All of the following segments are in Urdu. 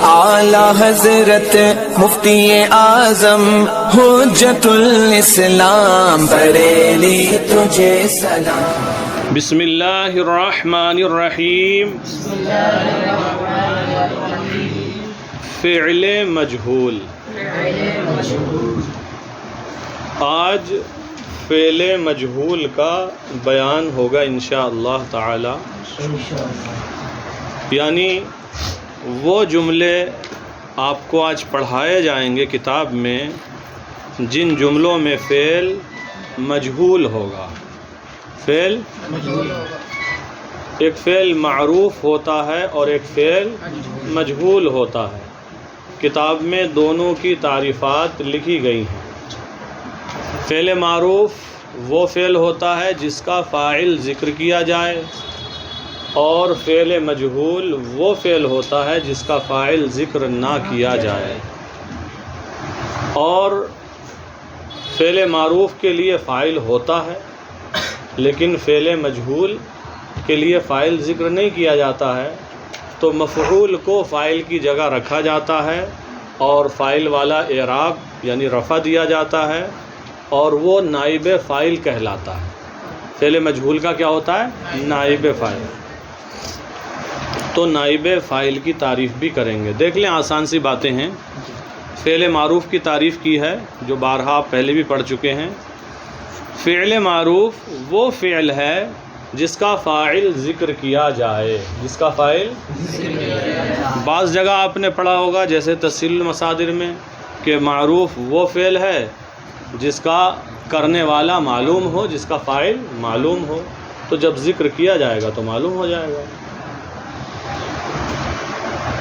اعلی حضرت مفتی اعظم حجت الاسلام بریلی تجھے سلام۔ بسم اللہ الرحمن الرحیم۔ فعل مجہول۔ آج فعل مجہول کا بیان ہوگا انشاءاللہ تعالی، یعنی وہ جملے آپ کو آج پڑھائے جائیں گے کتاب میں جن جملوں میں فعل مجہول ہوگا۔ فعل ایک فعل معروف ہوتا ہے اور ایک فعل مجہول ہوتا ہے۔ کتاب میں دونوں کی تعریفات لکھی گئی ہیں۔ فعل معروف وہ فعل ہوتا ہے جس کا فاعل ذکر کیا جائے، اور فعل مجہول وہ فعل ہوتا ہے جس کا فاعل ذکر نہ کیا جائے۔ اور فعل معروف کے لیے فاعل ہوتا ہے، لیکن فعل مجہول کے لیے فاعل ذکر نہیں کیا جاتا ہے، تو مفعول کو فاعل کی جگہ رکھا جاتا ہے اور فاعل والا اعراب یعنی رفع دیا جاتا ہے، اور وہ نائب فاعل کہلاتا ہے۔ فعل مجہول کا کیا ہوتا ہے؟ نائب فاعل۔ تو نائب فاعل کی تعریف بھی کریں گے۔ دیکھ لیں، آسان سی باتیں ہیں۔ فعل معروف کی تعریف کی ہے جو بارہا آپ پہلے بھی پڑھ چکے ہیں۔ فعل معروف وہ فعل ہے جس کا فاعل ذکر کیا جائے، جس کا فاعل بعض جگہ آپ نے پڑھا ہوگا جیسے تسہیل المصادر میں کہ معروف وہ فعل ہے جس کا کرنے والا معلوم ہو، جس کا فاعل معلوم ہو، تو جب ذکر کیا جائے گا تو معلوم ہو جائے گا،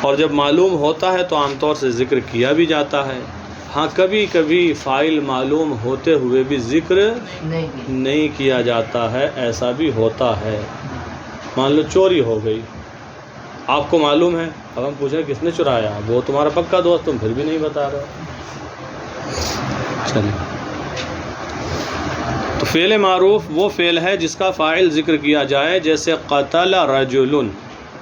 اور جب معلوم ہوتا ہے تو عام طور سے ذکر کیا بھی جاتا ہے۔ ہاں کبھی کبھی فاعل معلوم ہوتے ہوئے بھی ذکر نہیں کیا جاتا ہے، ایسا بھی ہوتا ہے۔ مان لو چوری ہو گئی، آپ کو معلوم ہے، اب ہم پوچھیں کس نے چرایا، وہ تمہارا پکا دوست، تم پھر بھی نہیں بتا رہے۔ چلیں، تو فعل معروف وہ فعل ہے جس کا فاعل ذکر کیا جائے، جیسے قتل رجل،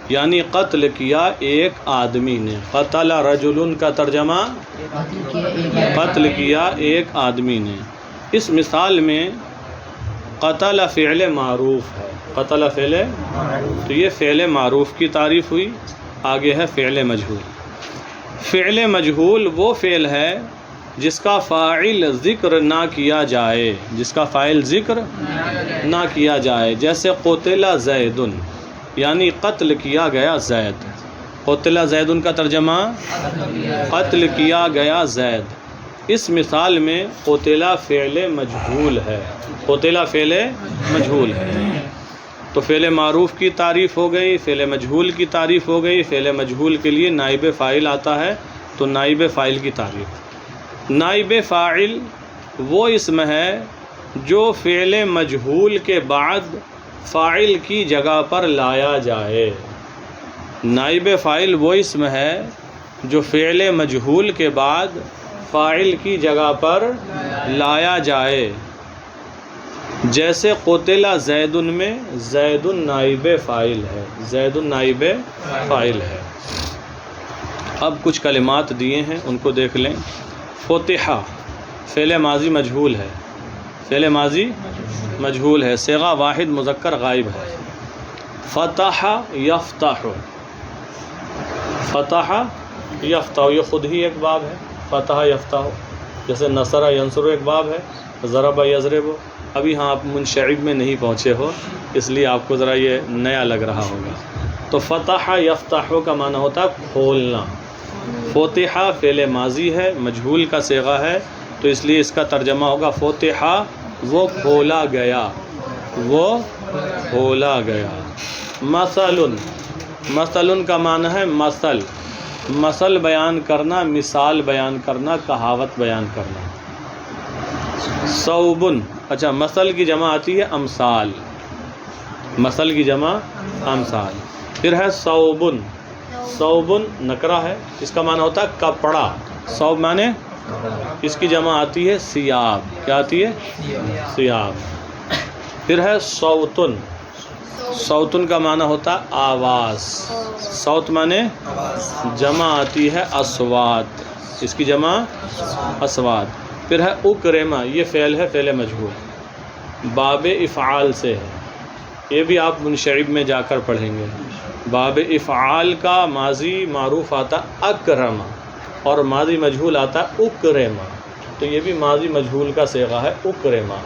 یعنی قتل کیا ایک آدمی نے۔ قتل رجل کا ترجمہ قتل کیا ایک آدمی نے۔ اس مثال میں قتل فعل معروف ہے، قتل فعل، تو یہ فعل معروف کی تعریف ہوئی۔ آگے ہے فعل مجہول۔ فعل مجہول وہ فعل ہے جس کا فاعل ذکر نہ کیا جائے، جس کا فاعل ذکر نہ کیا جائے، جیسے قتل زید، یعنی قتل کیا گیا زید۔ قتل زید کا ترجمہ قتل کیا گیا زید۔ اس مثال میں قتل فعل مجہول ہے، قتل فعل مجہول ہے۔ تو فعل معروف کی تعریف ہو گئی، فعل مجہول کی تعریف ہو گئی۔ فعل مجہول کے لیے نائب فاعل آتا ہے، تو نائب فاعل کی تعریف۔ نائب فاعل وہ اسم ہے جو فعل مجہول کے بعد فاعل کی جگہ پر لایا جائے۔ نائب فاعل وہ اسم ہے جو فعل مجہول کے بعد فاعل کی جگہ پر لایا جائے، جیسے قتل زید میں زید نائب فاعل ہے، زید نائب فاعل ہے۔ اب کچھ کلمات دیے ہیں، ان کو دیکھ لیں۔ فتح فعل ماضی مجہول ہے، فعل ماضی مجہول ہے، صیغہ واحد مذکر غائب ہے۔ فتح یفتح، فتح یفتح، یہ خود ہی ایک باب ہے، فتح یفتح، جیسے نصر ینصر ایک باب ہے، ضرب یضرب۔ ابھی ہاں آپ منشعب میں نہیں پہنچے ہو، اس لیے آپ کو ذرا یہ نیا لگ رہا ہوگا۔ تو فتح یفتح کا معنی ہوتا ہے کھولنا۔ فتح فعل ماضی ہے، مجہول کا صیغہ ہے، تو اس لیے اس کا ترجمہ ہوگا فتح وہ کھولا گیا، وہ کھولا گیا۔ مثل، مثل کا معنی ہے مثل، مثل بیان کرنا، مثال بیان کرنا، کہاوت بیان کرنا۔ صوب، اچھا مثل کی جمع آتی ہے امثال، مثل کی جمع امثال۔ پھر ہے صوب، صوب نکرہ ہے، اس کا معنی ہوتا ہے کپڑا۔ صوب معنی، اس کی جمع آتی ہے ثیاب، کیا آتی ہے؟ ثیاب۔ پھر ہے صوتن، صوتن کا معنی ہوتا ہے آواز، صوت معنی جمع آتی ہے اصوات، اس کی جمع اصوات۔ پھر ہے اکرما، یہ فعل ہے، فعل مجہول، باب افعال سے ہے، یہ بھی آپ منشعب میں جا کر پڑھیں گے۔ باب افعال کا ماضی معروف آتا اکرما اور ماضی مجہول آتا اکرما، تو یہ بھی ماضی مجہول کا صیغہ ہے اکرما۔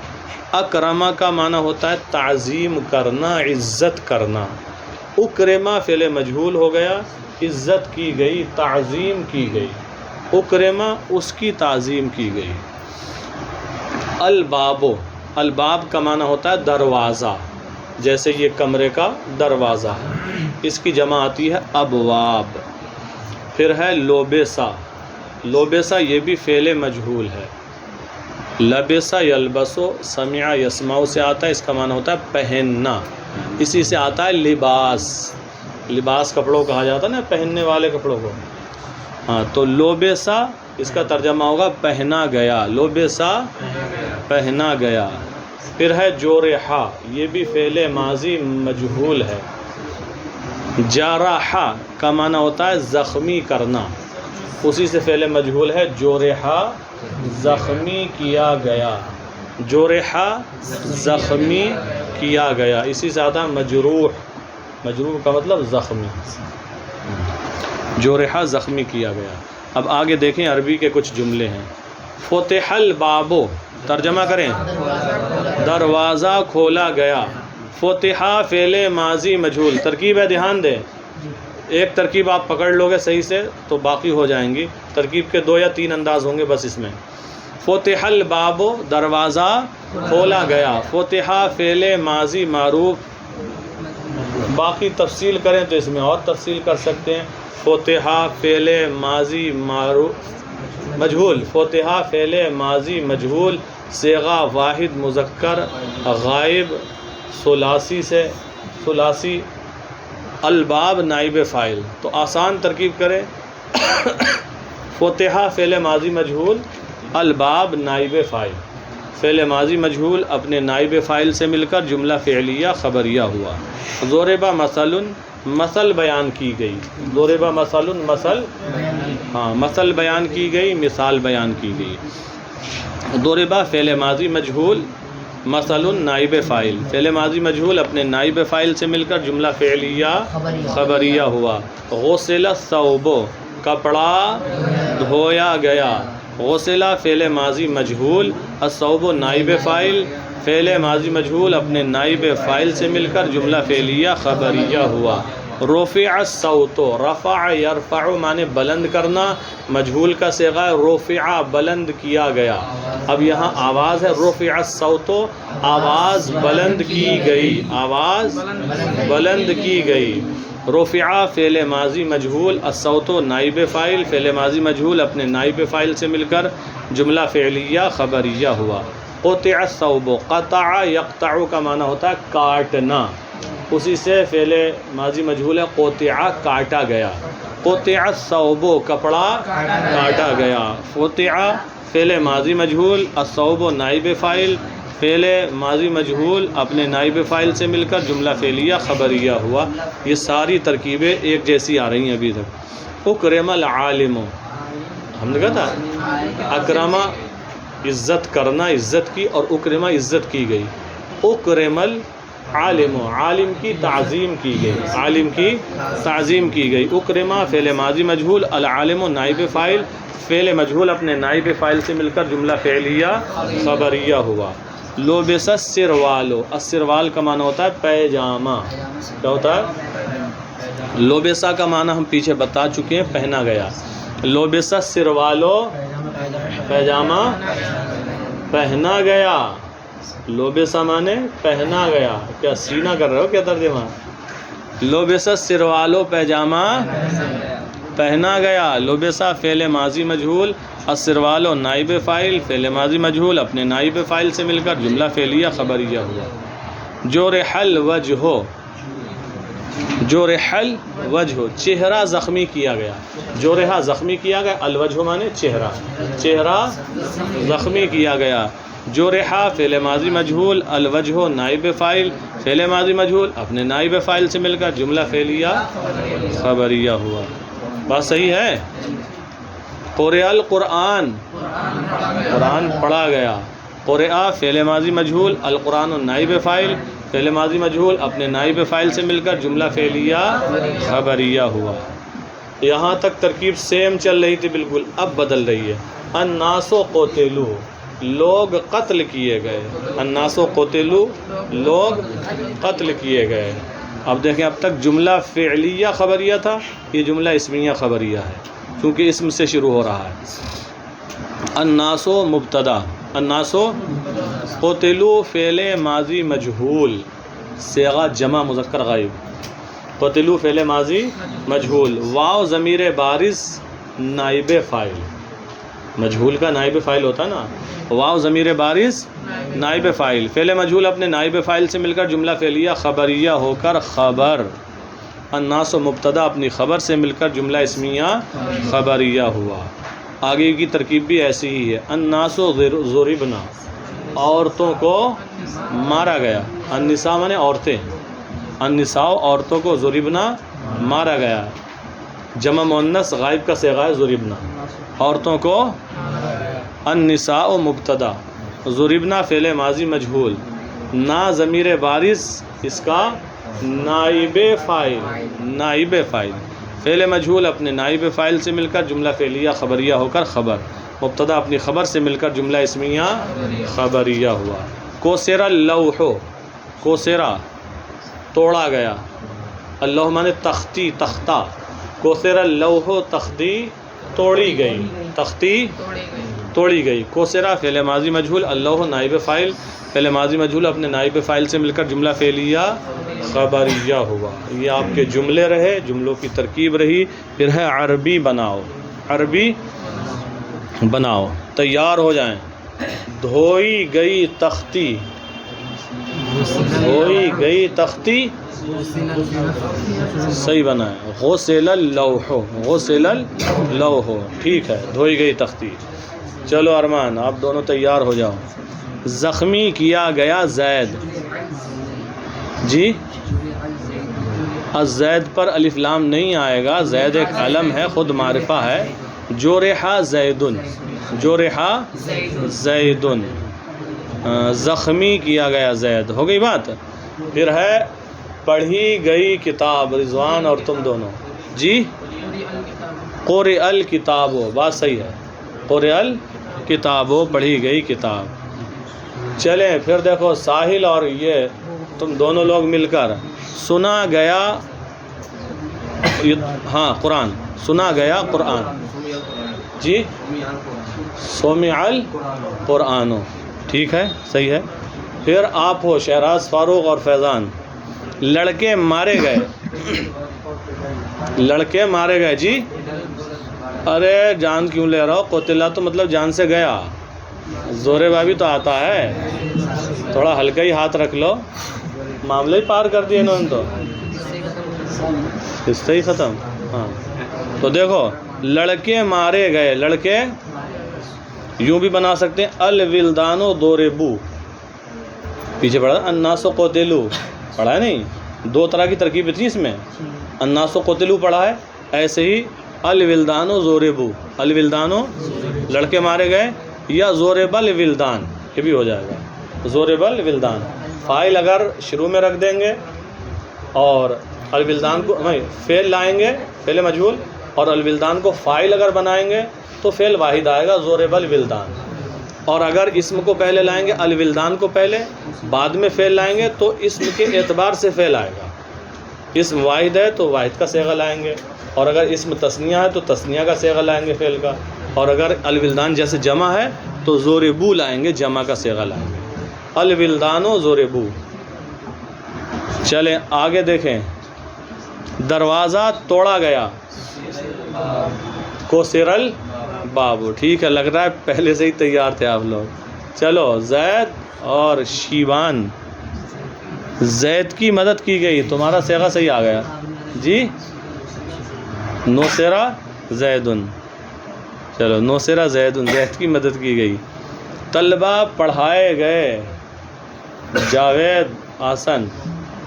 اکرما کا معنی ہوتا ہے تعظیم کرنا، عزت کرنا۔ اکرما فعل مجہول ہو گیا، عزت کی گئی، تعظیم کی گئی، اکرما اس کی تعظیم کی گئی۔ الباب، الباب کا معنی ہوتا ہے دروازہ، جیسے یہ کمرے کا دروازہ ہے، اس کی جمع آتی ہے ابواب۔ پھر ہے لوبسا، لوبسا یہ بھی فعل مجہول ہے، لبسا یلبسو، سمع یسمع سے آتا ہے، اس کا معنی ہوتا ہے پہننا، اسی سے آتا ہے لباس، لباس کپڑوں کہا جاتا ہے نا، پہننے والے کپڑوں کو، ہاں، تو لوبسا اس کا ترجمہ ہوگا پہنا گیا، لوبسا پہنا گیا۔ پھر ہے جورحا، یہ بھی فعل ماضی مجہول ہے، جارحا کا معنی ہوتا ہے زخمی کرنا، اسی سے فعل مجہول ہے جورحا، زخمی کیا گیا، جورحا زخمی کیا گیا، اسی سے آتا ہے مجروح، مجروح کا مطلب زخمی، جورحا زخمی کیا گیا۔ اب آگے دیکھیں عربی کے کچھ جملے ہیں۔ فتح الباب، ترجمہ کریں، دروازہ کھولا گیا۔ فتحہ فعل ماضی مجہول، ترکیب ہے، دھیان دیں، ایک ترکیب آپ پکڑ لو گے صحیح سے تو باقی ہو جائیں گی، ترکیب کے 2 یا 3 انداز ہوں گے بس اس میں۔ فتح الباب، دروازہ کھولا گیا، فتحہ فعل ماضی معروف، باقی تفصیل کریں تو اس میں اور تفصیل کر سکتے ہیں۔ فتحہ فعل ماضی معروف مجہول، فتحہ فعل ماضی مجہول، صیغہ واحد مذکر غائب ثلاثی سے، ثلاثی، الباب نائب فاعل، تو آسان ترکیب کریں، فتحہ فعل ماضی مجہول، الباب نائب فاعل، فعل ماضی مجہول اپنے نائب فاعل سے مل کر جملہ فعلیہ خبریہ ہوا۔ ضرب مثل، مثل بیان کی گئی، ضرب مثل، مثل، ہاں، مثل بیان کی گئی، مثال بیان کی گئی۔ ضرب فعل ماضی مجہول، مثل نائب فاعل، فعل ماضی مجہول اپنے نائب فاعل سے مل کر جملہ فعلیہ خبریہ ہوا۔ غسل الثوب، کپڑا دھویا گیا، غسل فعل ماضی مجہول، الثوب نائب فاعل، فعل ماضی مجہول اپنے نائب فاعل سے مل کر جملہ فعلیہ خبریہ ہوا۔ رفع الصوت، رفع یرفع معنی بلند کرنا، مجہول کا صیغہ ہے رفع، بلند کیا گیا۔ اب یہاں آواز ہے رفع الصوت، آواز بلند کی گئی، آواز بلند کی گئی۔ رفع فعل ماضی مجہول، الصوت نائب فاعل، فعل ماضی مجہول اپنے نائب فاعل سے مل کر جملہ فعلیہ خبریہ ہوا۔ قطع الثوب، قطع یقطع کا معنی ہوتا ہے کاٹنا، اسی سے فعل ماضی مجہول ہے قطع، کاٹا گیا۔ قطع الثوب، کپڑا کاٹا گیا۔ قطع فعل ماضی مجہول، الثوب نائب فاعل، فعل ماضی مجہول اپنے نائب فاعل سے مل کر جملہ فعلیہ خبریہ ہوا۔ یہ ساری ترکیبیں ایک جیسی آ رہی ہیں ابھی تک۔ اکرم العالم، ہم نے کہا تھا اکرما عزت کرنا، عزت کی، اور اکرما عزت کی گئی۔ اکرم العالم، عالم کی تعظیم کی گئی، عالم کی تعظیم کی گئی۔ اکرما فعل ماضی مجہول، العالم نائب فاعل، فعل مجہول اپنے نائب فاعل سے مل کر جملہ فعلیہ خبریہ ہوا۔ لبس السروال، السروال کا معنی ہوتا ہے پیجامہ، کیا ہوتا ہے؟ لبسا کا معنی ہم پیچھے بتا چکے ہیں، پہنا گیا۔ لبس السروال، پیجامہ پہنا گیا، لبسا معنی پہنا گیا، کیا سینہ کر رہے ہو کیا ترجمہ؟ لبس السروال، پیجامہ پہنا گیا۔ لبسا فعل ماضی مجہول، السروال نائب فاعل، فعل ماضی مجہول اپنے نائب فاعل سے مل کر جملہ فعلیہ خبریہ ہوا۔ جرح الوجہ، جرح الوجہ چہرہ زخمی کیا گیا، جرح زخمی کیا گیا، الوجہ مانے چہرہ، چہرہ زخمی کیا گیا۔ جرحا فعل ماضی مجہول، الوجہ نائب فاعل، فعل ماضی مجہول اپنے نائب فاعل سے مل کر جملہ فعلیہ خبریہ ہوا۔ بات صحیح ہے؟ قرئ القرآن، قرآن پڑھا گیا، قرئ فعل ماضی مجہول، القرآن نائب فاعل، فعل ماضی مجہول اپنے نائب فاعل سے مل کر جملہ فعلیہ خبریہ ہوا۔ یہاں تک ترکیب سیم چل رہی تھی بالکل، اب بدل رہی ہے۔ الناس قتلوا، لوگ قتل کیے گئے، الناس قتلوا لوگ قتل کیے گئے۔ اب دیکھیں اب تک جملہ فعلیہ خبریہ تھا، یہ جملہ اسمیہ خبریہ ہے کیونکہ اسم سے شروع ہو رہا ہے۔ الناس مبتدا، الناس قتلوا فعل ماضی مجہول، صیغہ جمع مذکر غائب، قتلوا فعل ماضی مجہول، واو ضمیر بارز نائب فاعل، مجہول کا نائب فاعل ہوتا نا، واو ضمیر بارز نائب فاعل، فعل مجہول اپنے نائب فاعل سے مل کر جملہ فعلیہ خبریہ ہو کر خبر، الناس مبتدا اپنی خبر سے مل کر جملہ اسمیہ خبریہ ہوا۔ آگے کی ترکیب بھی ایسی ہی ہے۔ الناس ضربنا، عورتوں کو مارا گیا، النساء مانے عورتیں، النساء عورتوں کو ضربنا مارا گیا، جمع مؤنث غائب کا صیغہ ہے ضربنا، عورتوں کو، النساء مبتدا، ضربنا فعل ماضی مجہول، نا ضمیر بارز اس کا نائب فاعل، نائب فاعل، فعل مجہول اپنے نائب فاعل سے مل کر جملہ فعلیہ خبریہ ہو کر خبر، مبتدا اپنی خبر سے مل کر جملہ اسمیہ خبریہ ہوا۔ کوسر اللوح، کوسرا توڑا گیا، اللوح مانے تختی، تختہ، کوسر اللوح تختی توڑی گئی، تختی توڑی گئی، کوسرا فعل ماضی مجہول، اللوح نائب فاعل، فعل ماضی مجہول اپنے نائب فاعل سے مل کر جملہ فعلیہ خبریہ ہوا۔ یہ آپ کے جملے رہے، جملوں کی ترکیب رہی۔ پھر ہے عربی بناؤ، عربی بناؤ، تیار ہو جائیں۔ دھوئی گئی تختی، دھوئی گئی تختی صحیح بنا ہے، غسل اللوح، غسل اللوح ٹھیک ہے، دھوئی گئی تختی۔ چلو ارمان آپ دونوں تیار ہو جاؤ۔ زخمی کیا گیا زید، جی الزید پر الف لام نہیں آئے گا، زید ایک علم ہے، خود معرفہ ہے۔ جرح زیدن، جرح زیدن، زخمی کیا گیا زید، ہو گئی بات۔ پھر ہے پڑھی گئی کتاب، رضوان اور تم دونوں، جی قرئ الکتاب، بات صحیح ہے، قرئ الکتاب، پڑھی گئی کتاب۔ چلیں پھر دیکھو ساحل اور یہ تم دونوں لوگ مل کر سنا گیا، ہاں قرآن، سنا گیا قرآن، جی سمع القرآن، ٹھیک ہے صحیح ہے۔ پھر آپ ہو شہراز فاروق اور فیضان، لڑکے مارے گئے، لڑکے مارے گئے، جی ارے جان کیوں لے رہا ہو، قتلا تو مطلب جان سے گیا، زورے بابی تو آتا ہے، تھوڑا ہلکا ہی ہاتھ رکھ لو، معاملہ ہی پار کر دیا انہوں نے تو، اس سے ہی ختم۔ ہاں تو دیکھو لڑکے مارے گئے، لڑکے یوں بھی بنا سکتے ہیں، الولدان ضربوا، پیچھے پڑھا الناس قتلوا، پڑھا ہے نہیں، دو طرح کی ترکیب تھی اس میں، الناس قتلوا پڑھا ہے، ایسے ہی الولدان ضربوا، الولدان لڑکے مارے گئے، یا ضرب الولدان یہ بھی ہو جائے گا، ضرب الولدان، فاعل اگر شروع میں رکھ دیں گے اور الولدان کو فعل لائیں گے، فعل مجہول، اور الولدان کو فاعل اگر بنائیں گے تو فعل واحد آئے گا، ضرب الولدان، اور اگر اسم کو پہلے لائیں گے، الولدان کو پہلے بعد میں فعل لائیں گے تو اسم کے اعتبار سے فعل آئے گا، اسم واحد ہے تو واحد کا صیغہ لائیں گے، اور اگر اسم تثنیہ ہے تو تثنیہ کا صیغہ لائیں گے فعل کا، اور اگر الولدان جیسے جمع ہے تو ضربوا لائیں گے، جمع کا صیغہ لائیں گے، الولدان ضربوا۔ چلیں آگے دیکھیں، دروازہ توڑا گیا، کوسر الباب، ٹھیک ہے، لگ رہا ہے پہلے سے ہی تیار تھے آپ لوگ۔ چلو زید اور شیبان، زید کی مدد کی گئی، تمہارا صیغہ صحیح آ گیا، جی نصر زیدن، چلو نصر زیدن، زید کی مدد کی گئی۔ طلبہ پڑھائے گئے، جاوید آسن،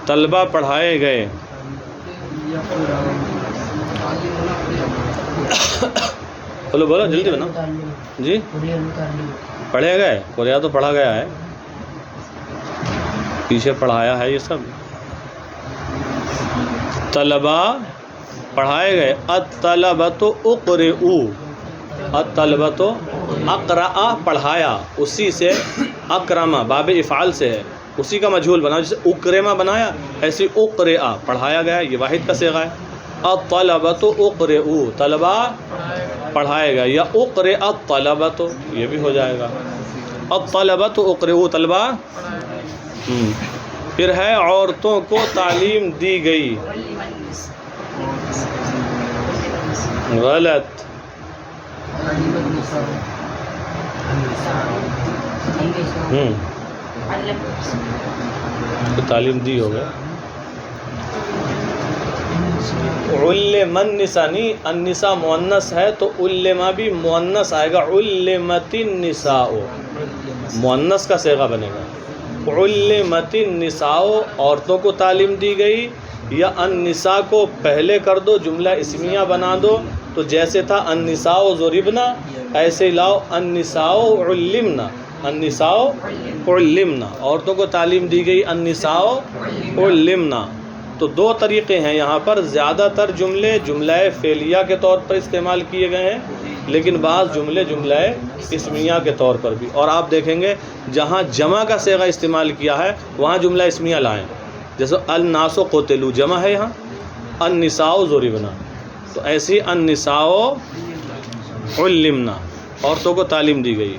طلبہ پڑھائے گئے، بولو بولو جلدی بناؤ جی، پڑھے گئے، قریہ تو پڑھا گیا ہے، پیچھے پڑھایا ہے یہ سب، طلبہ پڑھائے گئے، الطلبۃ اقرؤوا، الطلبۃ اقرأ پڑھایا، اسی سے اکرما باب افعال سے ہے، اسی کا مجہول بنا، جیسے اکرما بنایا ایسے اقرأ پڑھایا گیا، یہ واحد کا صیغہ ہے، الطلبۃ اقرؤوا طلبہ پڑھائے گا، یا اقرأ الطلبۃ یہ بھی ہو جائے گا، الطلبۃ اقرؤوا طلبہ۔ پھر ہے عورتوں کو تعلیم دی گئی، غلط، تو تعلیم دی ہوگا، علم النساء نہیں، النساء مؤنث ہے تو علما بھی مؤنث آئے گا، علمت النساء مؤنث کا صیغہ بنے گا، علمت النساء عورتوں کو تعلیم دی گئی، یا النساء کو پہلے کر دو جملہ اسمیہ بنا دو، تو جیسے تھا النساء ضربنا ایسے ہی لاؤ النساء علمنا، النساء علمنا عورتوں کو تعلیم دی گئی، النساء علمنا۔ تو دو طریقے ہیں یہاں پر، زیادہ تر جملے جملہ فعلیہ کے طور پر استعمال کیے گئے ہیں، لیکن بعض جملے جملہ اسمیہ کے طور پر بھی، اور آپ دیکھیں گے جہاں جمع کا صیغہ استعمال کیا ہے وہاں جملہ اسمیہ لائیں، جیسے الناس قتلوا جمع ہے یہاں، النساء ضربنا، تو ایسی النساء علمنا عورتوں کو تعلیم دی گئی۔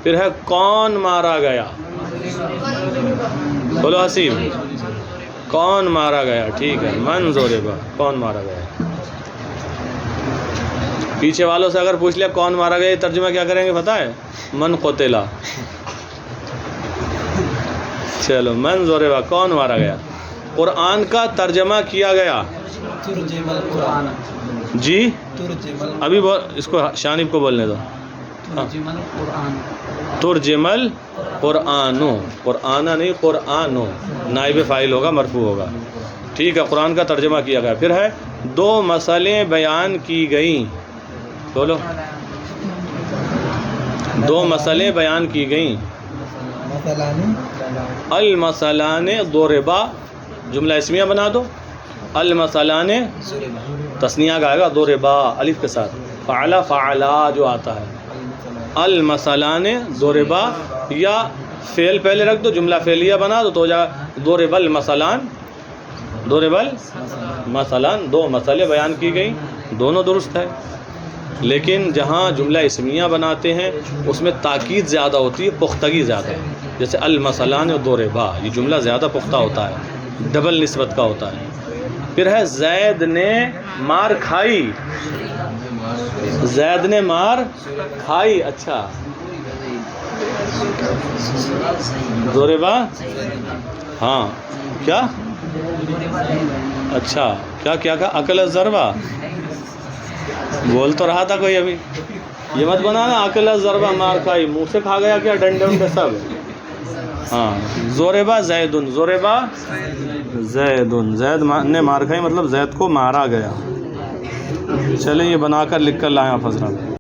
پھر ہے کون مارا گیا، بولو حسین، کون مارا گیا، ٹھیک ہے، من ضربا کون مارا گیا۔ پیچھے والوں سے اگر پوچھ لیا کون مارا گیا ترجمہ کیا کریں گے پتہ ہے؟ من قتلا، چلو من ضربا کون مارا گیا۔ قرآن کا ترجمہ کیا گیا جی، ابھی اس کو شانب کو بولنے دو، ترجم القرآن، قرآن نہیں قرآن، نائب فاعل ہوگا مرفوع ہوگا، ٹھیک ہے، قرآن کا ترجمہ کیا گیا۔ پھر ہے دو مسئلیں بیان کی گئیں، بولو دو مسئلیں بیان کی گئیں، المثلان ضربا جملہ اسمیہ بنا دو، المثلان تثنیہ کا آئے گا، ضربا الف کے ساتھ، فعلا فعلا جو آتا ہے، المثلان ضربا، یا فعل پہلے رکھ دو جملہ فعلیہ بنا دو تو ہو جائے ضرب المثلان، ضرب المثلان، دو مسئلے بیان کی گئیں، دونوں درست ہے، لیکن جہاں جملہ اسمیہ بناتے ہیں اس میں تاکید زیادہ ہوتی ہے، پختگی زیادہ ہے، جیسے المثلان ضربا یہ جملہ زیادہ پختہ ہوتا ہے، ڈبل نسبت کا ہوتا ہے۔ پھر ہے زید نے مار کھائی، زید نے مار کھائی، اچھا، ضربا، ہاں کیا، اچھا کیا کیا کہا، اکل الضربہ، بول تو رہا تھا کوئی ابھی، یہ مت بنانا اکل الضربہ مار کھائی، منہ سے کھا گیا کیا ڈنڈے ونڈے سب، ہاں، ضربا زیدن، ضربا زیدن، زید نے مار کھائی مطلب زید کو مارا گیا۔ چلیں یہ بنا کر لکھ کر لائیں آپ حضرات۔